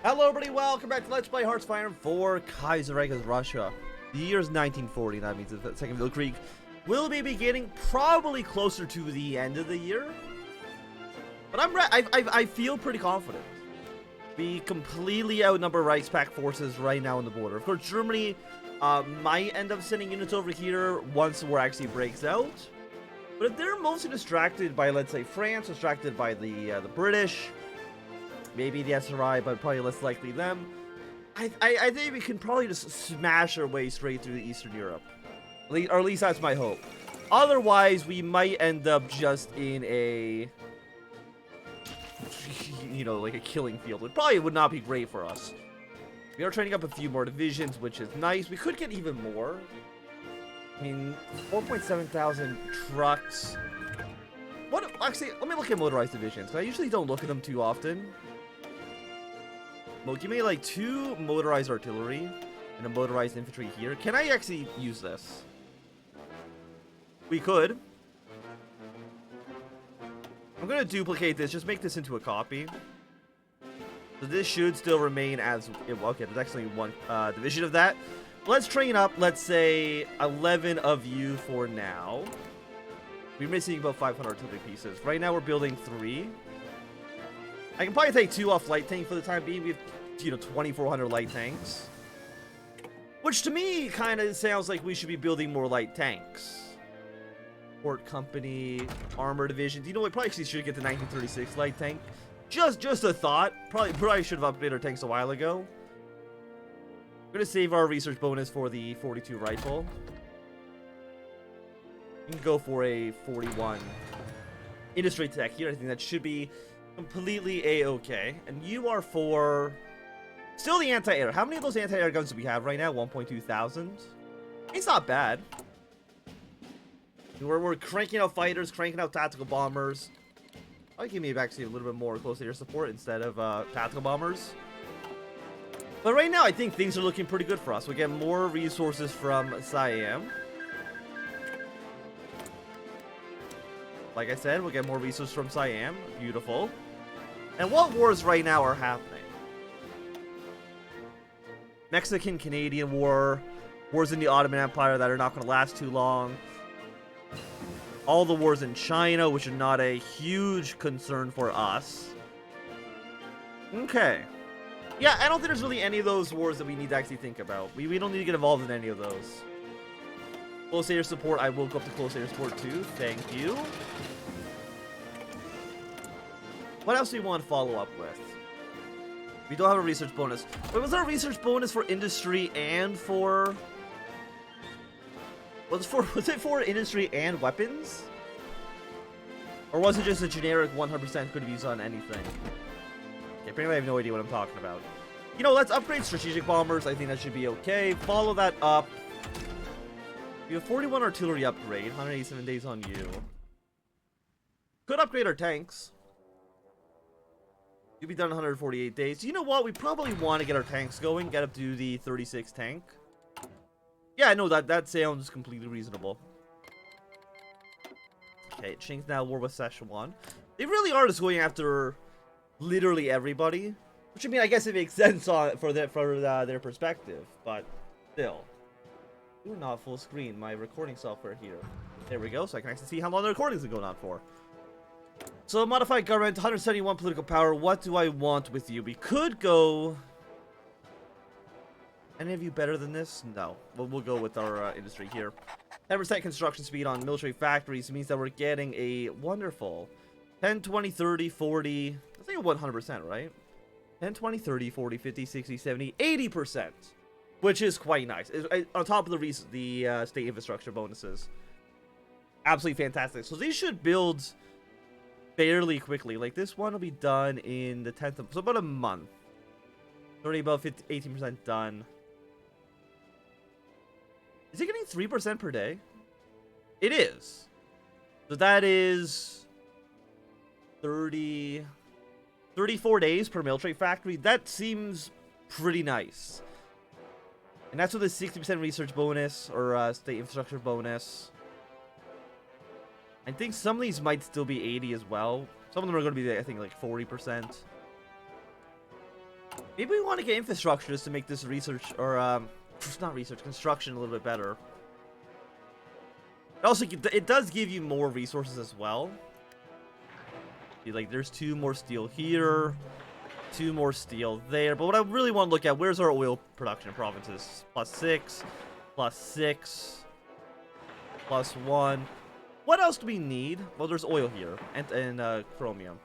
Hello everybody, welcome back to Let's Play Hearts of Iron 4 Kaiserreich as Russia. The year is 1940, that means the Second Middle Creek will be beginning probably closer to the end of the year. But I feel pretty confident. We completely outnumber Reichspakt forces right now on the border. Of course, Germany might end up sending units over here once the war actually breaks out. But if they're mostly distracted by, let's say, France, distracted by the British, maybe the SRI, but probably less likely them, I think we can probably just smash our way straight through Eastern Europe. Or at least that's my hope. Otherwise, we might end up just in a, you know, like a killing field. It probably would not be great for us. We are training up a few more divisions, which is nice. We could get even more. I mean, 4.7 thousand trucks. What? Actually, let me look at motorized divisions. I usually don't look at them too often. Well, give me like 2 motorized artillery and a motorized infantry here. Can I actually use this? We could. I'm gonna duplicate this. Just make this into a copy. So this should still remain as okay. There's actually one division of that. Let's train up, let's say, 11 of you for now. We're missing about 500 artillery pieces. Right now, we're building 3. I can probably take 2 off light tank for the time being. We have, you know, 2,400 light tanks. Which, to me, kind of sounds like we should be building more light tanks. Port Company, Armor Division. You know, we probably actually should get the 1936 light tank. Just a thought. Probably should have upgraded our tanks a while ago. We're going to save our research bonus for the 42 rifle. We can go for a 41 industry tech here. I think that should be completely a-okay. And you are for still the anti-air. How many of those anti-air guns do we have right now? 1.2 thousand. It's not bad. We're cranking out fighters, cranking out tactical bombers. I'll give me actually a little bit more close air support instead of tactical bombers. But right now, I think things are looking pretty good for us. We get more resources from Siam. Like I said, we'll get more resources from Siam. Beautiful. And what wars right now are happening? Mexican-Canadian War. Wars in the Ottoman Empire that are not going to last too long. All the wars in China, which are not a huge concern for us. Okay. Yeah, I don't think there's really any of those wars that we need to actually think about. We don't need to get involved in any of those. Close air support, I will go up to close air support too. Thank you. What else do we want to follow up with? We don't have a research bonus. Wait, was there a research bonus for industry and for... Was it for industry and weapons? Or was it just a generic 100% could be used on anything? Okay, apparently I have no idea what I'm talking about. You know, let's upgrade strategic bombers. I think that should be okay. Follow that up. We have 41 artillery upgrade. 187 days on you. Could upgrade our tanks. You'll be done in 148 days. You know what? We probably want to get our tanks going. Get up to the 36 tank. Yeah, no, that sounds completely reasonable. Okay, Qing's now war with Szechuan. They really are just going after literally everybody. Which, I mean, I guess it makes sense for their perspective. But still. Ooh, not full screen. My recording software here. There we go. So I can actually see how long the recording's been going on for. So, modified government, 171 political power. What do I want with you? We could go... Any of you better than this? No. We'll go with our industry here. 10% construction speed on military factories means that we're getting a wonderful 10, 20, 30, 40... I think 100%, right? 10, 20, 30, 40, 50, 60, 70, 80%. Which is quite nice. On top of the state infrastructure bonuses. Absolutely fantastic. So these should build fairly quickly. Like this one will be done in the 10th of... So about a month. Already about 18% done. Is it getting 3% per day? It is. So that is 34 days per military factory. That seems pretty nice. And that's with a 60% research bonus or state infrastructure bonus. I think some of these might still be 80 as well. Some of them are going to be, I think, like 40%. Maybe we want to get infrastructure just to make this research, or not research, construction a little bit better. Also, it does give you more resources as well. See, like, there's 2 more steel here, 2 more steel there. But what I really want to look at, where's our oil production provinces? +6, +6, +1. What else do we need? Well, there's oil here, and chromium.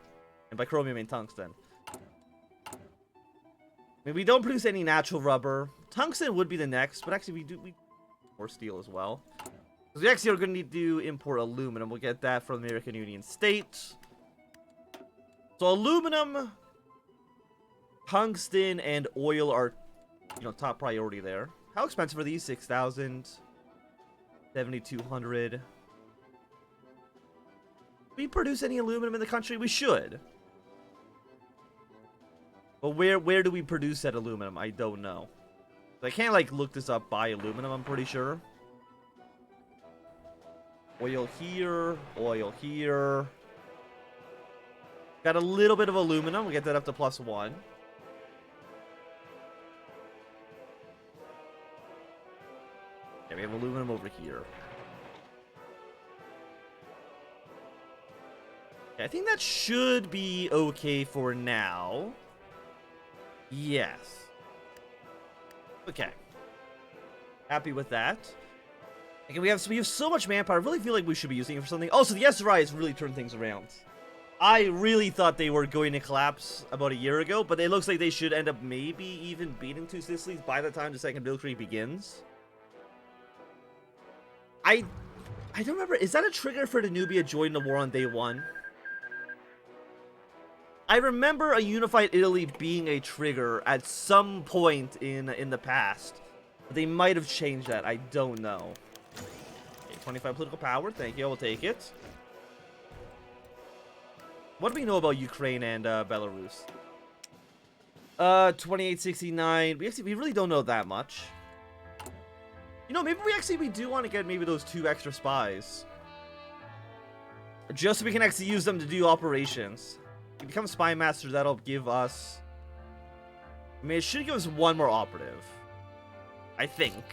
And by chromium, I mean tungsten. I mean, we don't produce any natural rubber. Tungsten would be the next, but actually we more steel as well. Because we actually are going to need to import aluminum. We'll get that from the American Union States. So aluminum, tungsten, and oil are, you know, top priority there. How expensive are these? 6,000, 7,200. Do we produce any aluminum in the country? We should. But where do we produce that aluminum? I don't know. I can't, like, look this up by aluminum, I'm pretty sure. Oil here, oil here. Got a little bit of aluminum. We'll get that up to +1. Okay, we have aluminum over here. Okay, I think that should be okay for now. Yes. Okay. Happy with that. Okay, we have so much manpower. I really feel like we should be using it for something. Also, the SRI has really turned things around. I really thought they were going to collapse about a year ago, but it looks like they should end up maybe even beating 2 Sicilies by the time the second Blitzkrieg begins. I don't remember. Is that a trigger for Danubia joining the war on day 1? I remember a unified Italy being a trigger at some point in the past. But they might have changed that. I don't know. Okay, 25 political power. Thank you. I will take it. What do we know about Ukraine and Belarus? 2869. We really don't know that much. You know, maybe we do want to get maybe those 2 extra spies. Just so we can actually use them to do operations. If we become spy master, that'll give us... I mean, it should give us 1 more operative. I think.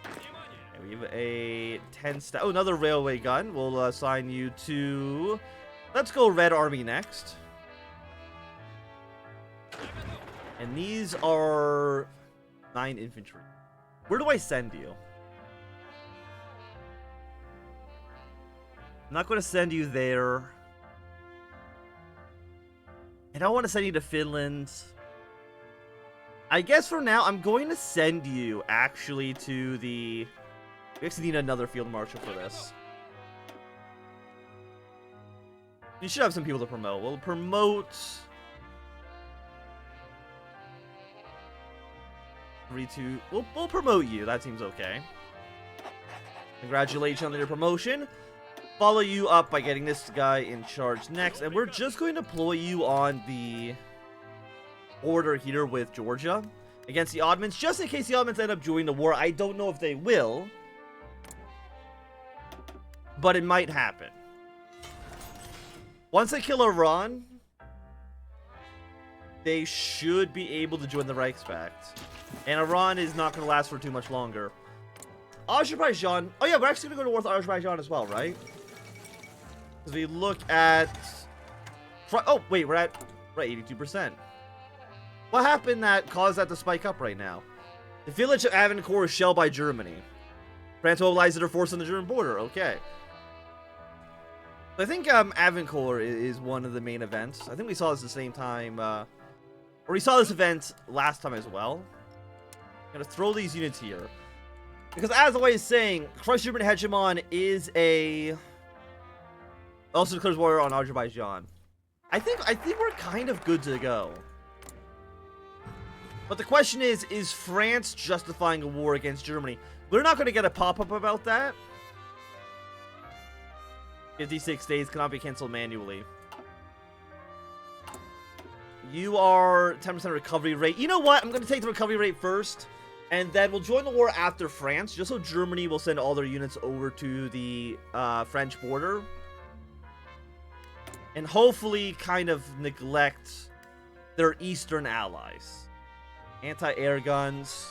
Okay, we have a 10 stat. Oh, another railway gun. We'll assign you to... Let's go Red Army next. And these are 9 infantry. Where do I send you? I'm not going to send you there. I don't want to send you to Finland. I guess for now, I'm going to send you, actually, to the... We actually need another field marshal for this. You should have some people to promote. We'll promote... 3-2. We'll promote you. That seems okay. Congratulations on your promotion. Follow you up by getting this guy in charge next. And we're just going to deploy you on the border here with Georgia against the Ottomans, just in case the Ottomans end up joining the war. I don't know if they will, but it might happen. Once they kill Iran, they should be able to join the Reichspakt. And Iran is not going to last for too much longer. Azerbaijan. Oh yeah, we're actually going to go to war with Azerbaijan as well, right? Because we look at... Oh, wait, we're at 82%. What happened that caused that to spike up right now? The village of Avincourt is shelled by Germany. France mobilized their force on the German border. Okay. I think Avincourt is one of the main events. I think we saw this at the same time. Or we saw this event last time as well. I'm going to throw these units here. Because as I was saying, Crush German Hegemon is a... Also declares war on Azerbaijan. I think we're kind of good to go. But the question is France justifying a war against Germany? We're not going to get a pop-up about that. 56 days cannot be canceled manually. You are 10% recovery rate. You know what? I'm going to take the recovery rate first. And then we'll join the war after France. Just so Germany will send all their units over to the French border. And hopefully kind of neglect their eastern allies. Anti-air guns.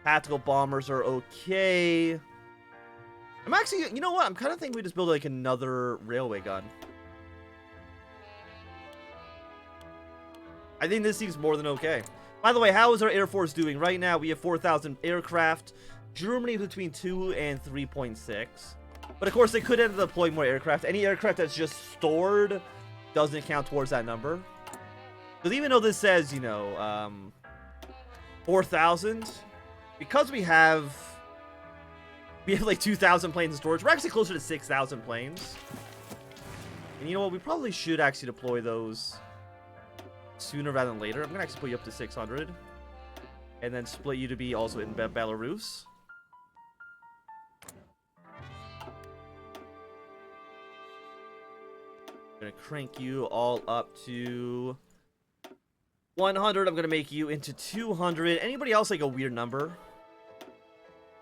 Tactical bombers are okay. I'm actually, you know what? I'm kind of thinking we just build like another railway gun. I think this seems more than okay. By the way, how is our Air Force doing? Right now, we have 4,000 aircraft. Germany is between 2 and 3.6. But of course, they could end up deploying more aircraft. Any aircraft that's just stored doesn't count towards that number. Because even though this says, you know, 4,000, because we have like 2,000 planes in storage, we're actually closer to 6,000 planes. And you know what? We probably should actually deploy those sooner rather than later. I'm going to actually put you up to 600. And then split you to be also in Belarus. I'm going to crank you all up to 100. I'm going to make you into 200. Anybody else like a weird number?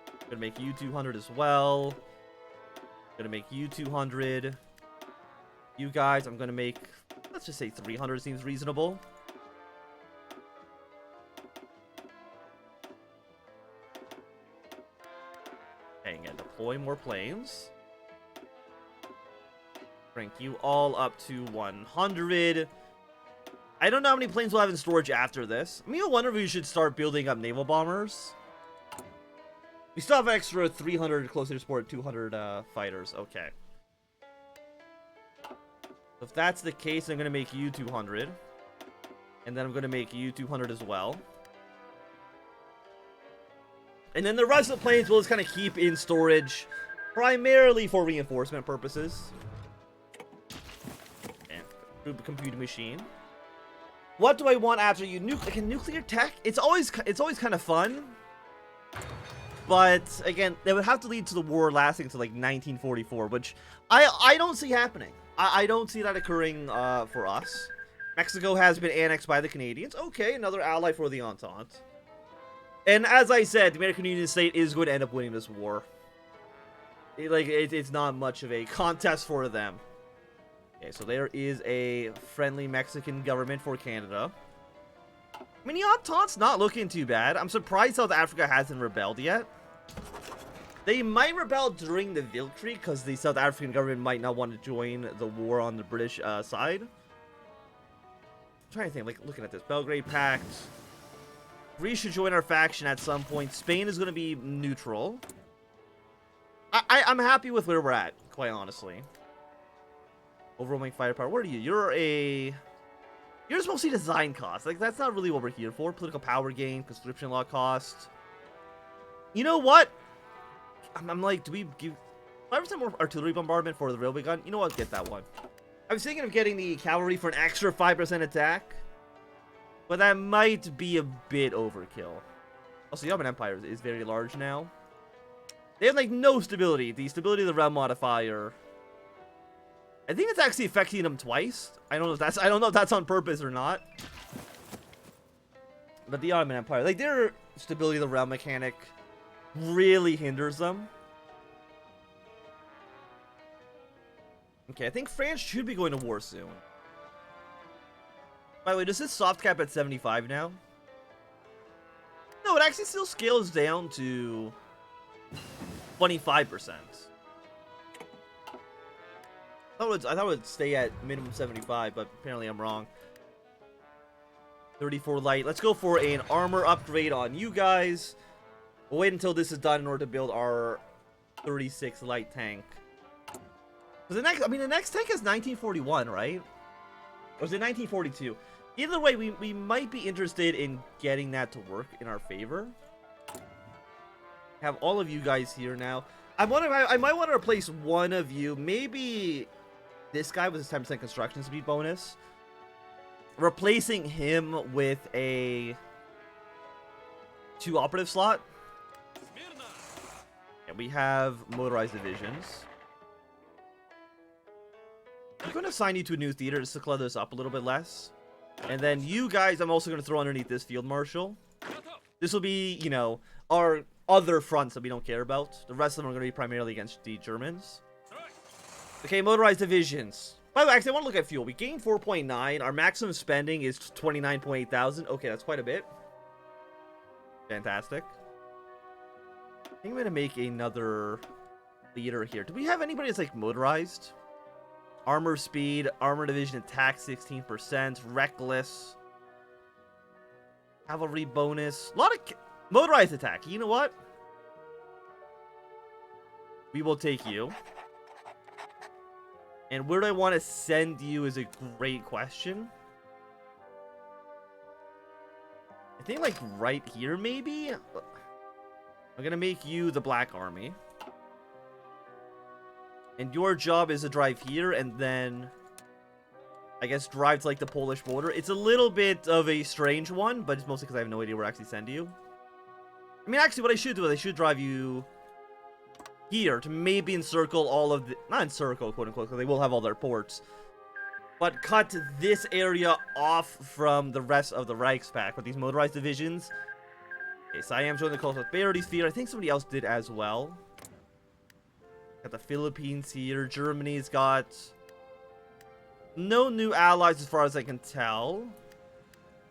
I'm going to make you 200 as well. I'm going to make you 200. You guys, I'm going to make, let's just say 300 seems reasonable. Okay, and deploy more planes. Crank you all up to 100. I don't know how many planes we'll have in storage after this. I mean, I wonder if we should start building up naval bombers. We still have extra 300 closer to support 200 fighters. Okay. If that's the case, I'm going to make you 200. And then I'm going to make you 200 as well. And then the rest of the planes we'll just kind of keep in storage, primarily for reinforcement purposes. And computer machine. What do I want after you? Nuclear tech? It's always kind of fun. But again, they would have to lead to the war lasting to like 1944, which I don't see happening. I don't see that occurring for us. Mexico has been annexed by the Canadians. Okay, another ally for the Entente. And as I said, the American Union State is going to end up winning this war. It's not much of a contest for them. Okay, so there is a friendly Mexican government for Canada. I mean, the Entente's not looking too bad. I'm surprised South Africa hasn't rebelled yet. They might rebel during the Weltkrieg because the South African government might not want to join the war on the British side. I'm trying to think, like, looking at this. Belgrade Pact. Greece should join our faction at some point. Spain is going to be neutral. I'm happy with where we're at, quite honestly. Overwhelming firepower. What are you? You're supposed to see design cost. Like, that's not really what we're here for. Political power gain, conscription law cost. You know what? I'm like, do we give 5% more artillery bombardment for the railway gun? You know what? Get that one. I was thinking of getting the cavalry for an extra 5% attack. But that might be a bit overkill. Also, the Ottoman Empire is very large now. They have, like, no stability. The stability of the realm modifier, I think it's actually affecting them twice. I don't know if that's on purpose or not. But the Ottoman Empire, like, their stability of the realm mechanic really hinders them. Okay, I think France should be going to war soon. By the way, does this soft cap at 75 now? No, it actually still scales down to 25%. I thought it would stay at minimum 75, but apparently I'm wrong. 34 light. Let's go for an armor upgrade on you guys. We'll wait until this is done in order to build our 36 light tank. The next tank is 1941, right? Or is it 1942? Either way, we might be interested in getting that to work in our favor. Have all of you guys here now. I might want to replace one of you. Maybe this guy with his 10% construction speed bonus. Replacing him with a 2 operative slot. And we have motorized divisions. I'm going to assign you to a new theater just to clutter this up a little bit less. And then you guys, I'm also going to throw underneath this field marshal. This will be, you know, our other fronts that we don't care about. The rest of them are going to be primarily against the Germans. Okay, motorized divisions. By the way, actually, I want to look at fuel. We gained 4.9. Our maximum spending is 29.8 thousand. Okay, that's quite a bit. Fantastic. I think I'm going to make another leader here. Do we have anybody that's, like, motorized? Armor speed, armor division attack 16%, reckless. Cavalry bonus. A lot of motorized attack. You know what? We will take you. And where do I want to send you is a great question. I think, like, right here, maybe? I'm going to make you the Black Army. And your job is to drive here and then, I guess, drive to, like, the Polish border. It's a little bit of a strange one, but it's mostly because I have no idea where to actually send you. I mean, actually, what I should do is I should drive you here to maybe encircle all of the... Not encircle, quote-unquote, because they will have all their ports. But cut this area off from the rest of the Reichspakt with these motorized divisions. Okay, so I am showing the coastal prosperity sphere. I think somebody else did as well. Got the Philippines here. Germany's got no new allies as far as I can tell.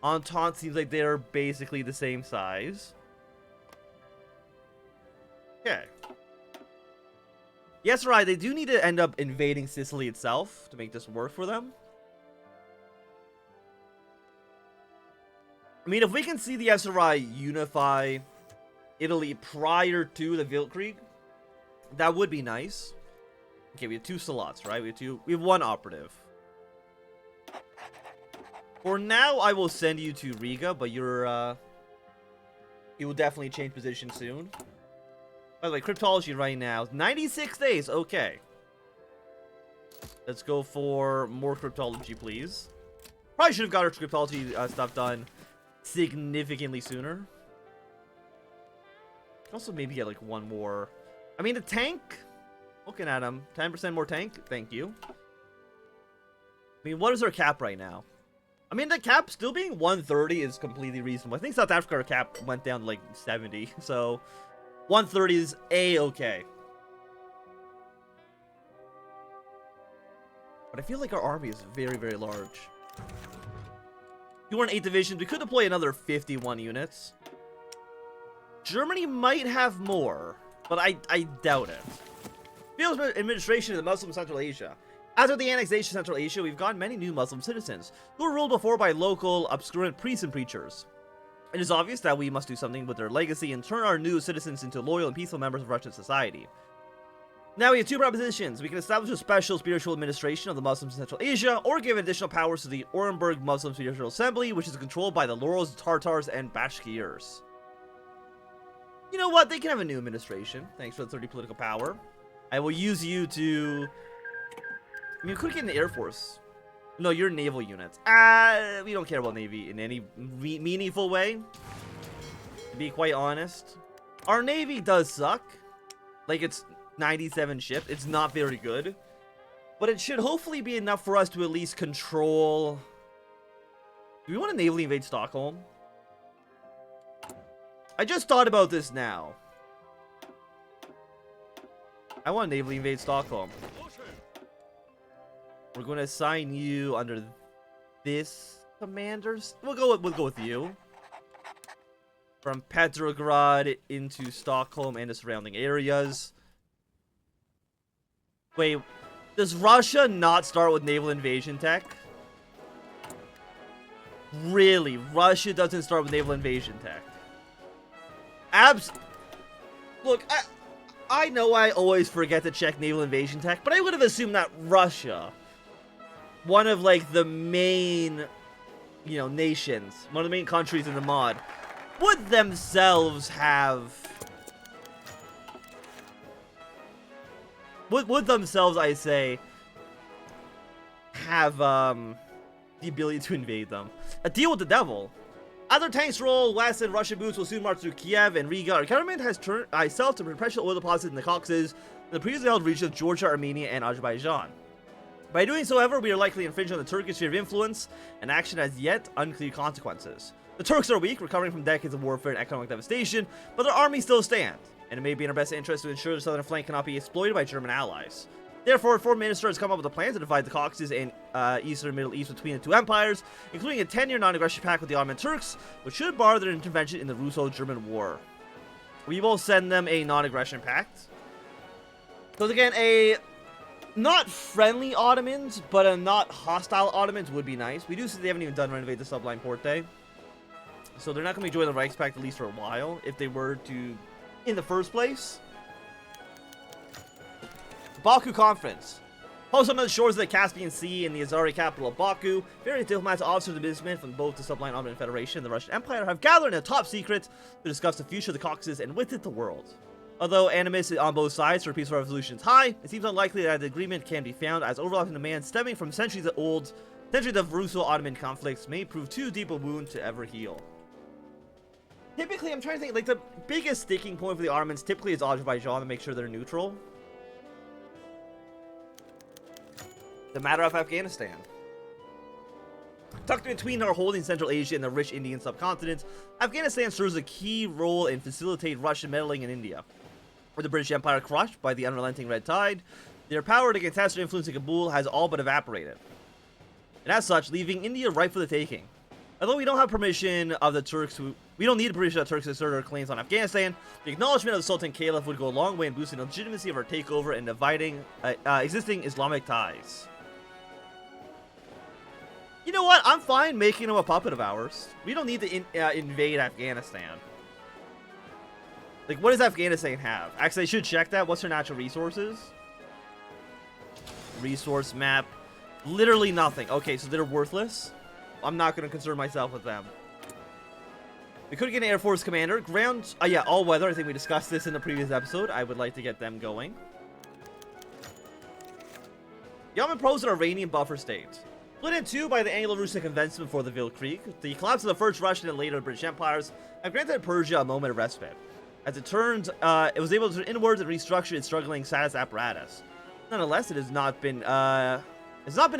Entente seems like they're basically the same size. Okay. Yes, right, they do need to end up invading Sicily itself to make this work for them. I mean, if we can see the SRI unify Italy prior to the Weltkrieg, that would be nice. Okay, we have 2 slots, right? We have 1 operative. For now, I will send you to Riga, but you will definitely change position soon. By the way, cryptology right now, 96 days, okay. Let's go for more cryptology, please. Probably should have got our cryptology stuff done significantly sooner. Also maybe get like 1 more. I mean, the tank, looking at him, 10% more tank, thank you. I mean, what is our cap right now? I mean, the cap still being 130 is completely reasonable. I think South Africa, our cap went down to like 70, so 130 is A-okay. But I feel like our army is very, very large. 208 divisions. We could deploy another 51 units. Germany might have more, but I doubt it. Field administration in the Muslim Central Asia. After the annexation of Central Asia, we've gotten many new Muslim citizens who were ruled before by local obscurant priests and preachers. It is obvious that we must do something with their legacy and turn our new citizens into loyal and peaceful members of Russian society. Now we have 2 propositions. We can establish a special spiritual administration of the Muslims in Central Asia, or give additional powers to the Orenburg Muslim Spiritual Assembly, which is controlled by the Lorals, Tartars, and Bashkirs. You know what? They can have a new administration. Thanks for the 30 political power. I will use you to... I mean, we could get in the Air Force. No, you're naval units. We don't care about Navy in any meaningful way. To be quite honest. Our Navy does suck. Like, it's 97 ships. It's not very good. But it should hopefully be enough for us to at least control... Do we want to navally invade Stockholm? I just thought about this now. I want to navally invade Stockholm. We're going to assign you under this commanders. We'll go with you. From Petrograd into Stockholm and the surrounding areas. Wait, does Russia not start with naval invasion tech? Really? Russia doesn't start with naval invasion tech? Look, I know I always forget to check naval invasion tech, but I would have assumed that Russia, one of like the main, you know, nations, one of the main countries in the mod, would themselves have... Would themselves, I say, have the ability to invade them. A deal with the devil. Other tanks roll west and Russian boots will soon march through Kiev and Riga. Our government has turned itself to precious oil deposits in the Caucasus, in the previously held regions of Georgia, Armenia, and Azerbaijan. By doing so, however, we are likely infringing on the Turkish sphere of influence, and action has yet unclear consequences. The Turks are weak, recovering from decades of warfare and economic devastation, but their army still stands, and it may be in our best interest to ensure the southern flank cannot be exploited by German allies. Therefore, foreign minister has come up with a plan to divide the Caucasus and eastern Middle East between the two empires, including a 10-year non-aggression pact with the Ottoman Turks, which should bar their intervention in the Russo-German War. We will send them a non-aggression pact. So again, a not friendly Ottomans, but a not hostile Ottomans would be nice. We do see they haven't even done renovate the Sublime Porte. So they're not going to be joining the Reichspakt at least for a while, if they were to in the first place. Baku Conference. Hosted on the shores of the Caspian Sea in the Azeri capital of Baku, various diplomats, officers, and businessmen from both the Sublime Ottoman Federation and the Russian Empire have gathered in a top secret to discuss the future of the Caucasus and with it the world. Although animus on both sides for a peaceful resolution is high, it seems unlikely that the agreement can be found, as overlapping demands stemming from centuries of Russo-Ottoman conflicts may prove too deep a wound to ever heal. Typically, I'm trying to think, like, the biggest sticking point for the Ottomans typically is Azerbaijan to make sure they're neutral. The matter of Afghanistan. Tucked between our holding Central Asia and the rich Indian subcontinent, Afghanistan serves a key role in facilitating Russian meddling in India. With the British Empire crushed by the unrelenting Red Tide, their power to contest or influence in Kabul has all but evaporated. And as such, leaving India ripe for the taking. Although we don't have permission of the Turks we don't need permission of the Turks to assert our claims on Afghanistan, the acknowledgement of the Sultan Caliph would go a long way in boosting the legitimacy of our takeover and dividing existing Islamic ties. You know what? I'm fine making him a puppet of ours. We don't need to invade Afghanistan. Like, what does Afghanistan have? Actually, I should check that. What's their natural resources? Resource map. Literally nothing. Okay, so they're worthless. I'm not going to concern myself with them. We could get an Air Force commander. Ground... yeah, all weather. I think we discussed this in the previous episode. I would like to get them going. Yemen proposed an Iranian buffer state. Split in two by the Anglo-Russian Convention before the Vil Creek, the collapse of the first Russian and later British empires have granted Persia a moment of respite. As it turned, it was able to turn inwards and restructure its struggling status apparatus. Nonetheless, it has not been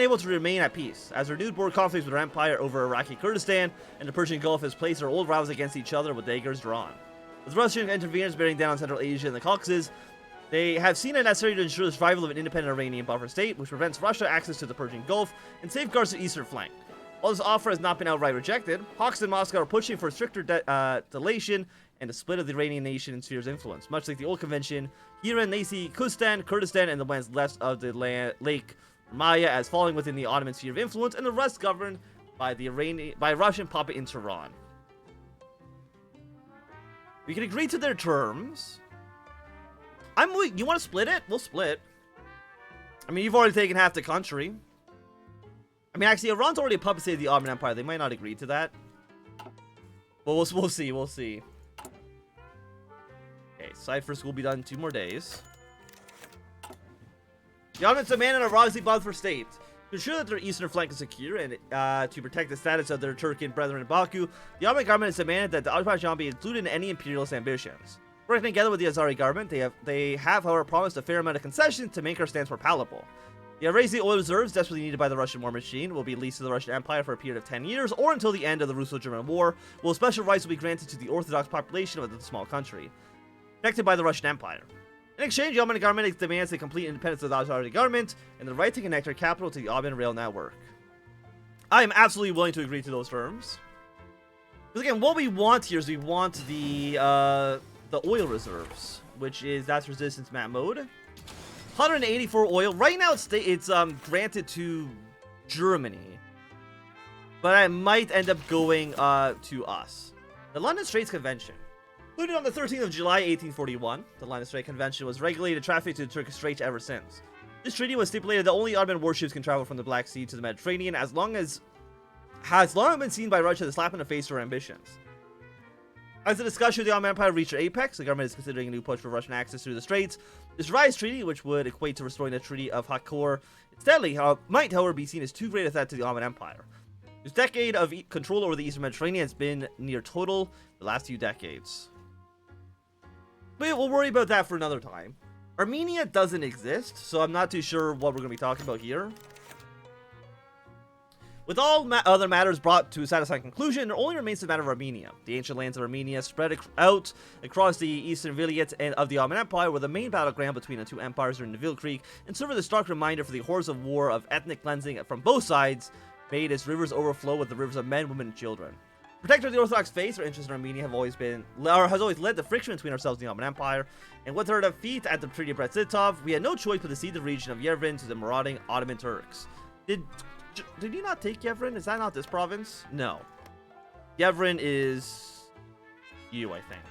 able to remain at peace, as renewed border conflicts with our empire over Iraqi Kurdistan and the Persian Gulf has placed our old rivals against each other with daggers drawn. With Russian interveners bearing down on Central Asia and the Caucasus, they have seen it necessary to ensure the survival of an independent Iranian buffer state, which prevents Russia access to the Persian Gulf and safeguards the eastern flank. While this offer has not been outright rejected, hawks in Moscow are pushing for stricter delation and a split of the Iranian nation in spheres of influence, much like the old convention, Iran, Nasi, Kustan, Kurdistan, and the lands left of the Lake Maya as falling within the Ottoman sphere of influence, and the rest governed by Russian puppet in Tehran. We can agree to their terms. You want to split it? We'll split. I mean, you've already taken half the country. I mean, actually, Iran's already a puppet state of the Ottoman Empire. They might not agree to that. But we'll see. We'll see. Okay, ciphers will be done in 2 more days. The Ottomans demanded a Razi buffer state to ensure that their eastern flank is secure and to protect the status of their Turkic brethren in Baku. The Ottoman government has demanded that the Azerbaijan be included in any imperialist ambitions. Working together with the Azeri government, they have, however, promised a fair amount of concessions to make our stance more palatable. The Arazi oil reserves, desperately needed by the Russian war machine, will be leased to the Russian Empire for a period of 10 years, or until the end of the Russo-German War, while special rights will be granted to the Orthodox population of the small country, protected by the Russian Empire. In exchange, the Ottoman government demands the complete independence of the Azeri government, and the right to connect their capital to the Ottoman rail network. I am absolutely willing to agree to those terms. Because again, what we want here is we want the oil reserves, which is that's resistance map mode. 184 oil. Right now it's granted to Germany, but I might end up going to us. The London Straits Convention. Concluded on the 13th of July 1841, the London Straits Convention was regulated traffic to the Turkish Straits ever since. This treaty was stipulated that only Ottoman warships can travel from the Black Sea to the Mediterranean as long as has long been seen by Russia as a slap in the face to our ambitions. As the discussion of the Ottoman Empire reached their apex, the government is considering a new push for Russian access through the Straits. This Rise Treaty, which would equate to restoring the Treaty of HOI4, steadily might, however, be seen as too great a threat to the Ottoman Empire. This decade of control over the Eastern Mediterranean has been near total the last few decades. But we'll worry about that for another time. Armenia doesn't exist, so I'm not too sure what we're going to be talking about here. With all other matters brought to a satisfying conclusion, there only remains the matter of Armenia. The ancient lands of Armenia spread out across the eastern vilayets of the Ottoman Empire were the main battleground between the two empires during the Vil Creek, and served as a stark reminder for the horrors of war of ethnic cleansing from both sides, made its rivers overflow with the rivers of men, women, and children. Protector of the Orthodox faith, our interest in Armenia has always led to friction between ourselves and the Ottoman Empire, and with our defeat at the Treaty of Brest-Litov, we had no choice but to cede the region of Yerevan to the marauding Ottoman Turks. Did you not take Yerevan? Is that not this province? No. Yerevan is you, I think.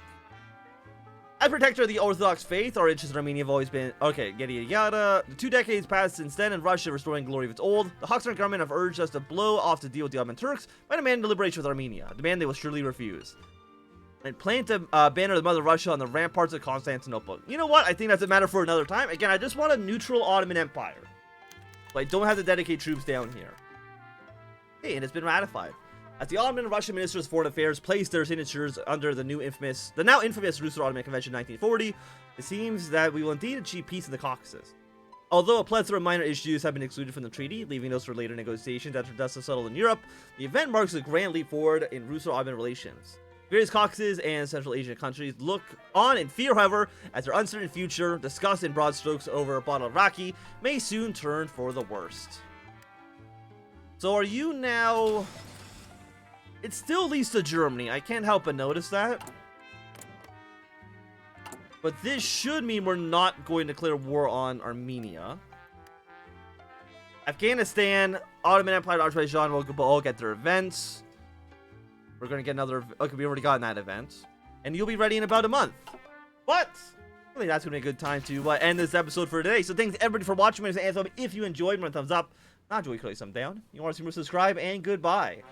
As protector of the Orthodox faith, our interests in Armenia have always been... Okay, yada yada yada. The 2 decades passed since then, and Russia restoring glory of its old. The Hoxton government have urged us to blow off the deal with the Ottoman Turks by demanding the liberation with Armenia, a demand they will surely refuse. And plan to banner the Mother Russia on the ramparts of Constantinople. You know what? I think that's a matter for another time. Again, I just want a neutral Ottoman Empire. But I don't have to dedicate troops down here. Hey, and it's been ratified. As the Ottoman and Russian ministers of foreign affairs placed their signatures under the now infamous Russo-Ottoman Convention 1940, it seems that we will indeed achieve peace in the Caucasus. Although a plethora of minor issues have been excluded from the treaty, leaving those for later negotiations after dust has settled in Europe, the event marks a grand leap forward in Russo-Ottoman relations. Various Caucasus and Central Asian countries look on in fear, however, as their uncertain future, discussed in broad strokes over a bottle of raki, may soon turn for the worst. So are you now... It still leads to Germany. I can't help but notice that. But this should mean we're not going to declare war on Armenia. Afghanistan, Ottoman Empire, Azerbaijan will all get their events. We're going to get another... Okay, we already got that event. And you'll be ready in about a month. But I think that's going to be a good time to end this episode for today. So thanks everybody for watching. If you enjoyed, give me a thumbs up. Not enjoy, click some down. You want to see more, subscribe, and goodbye.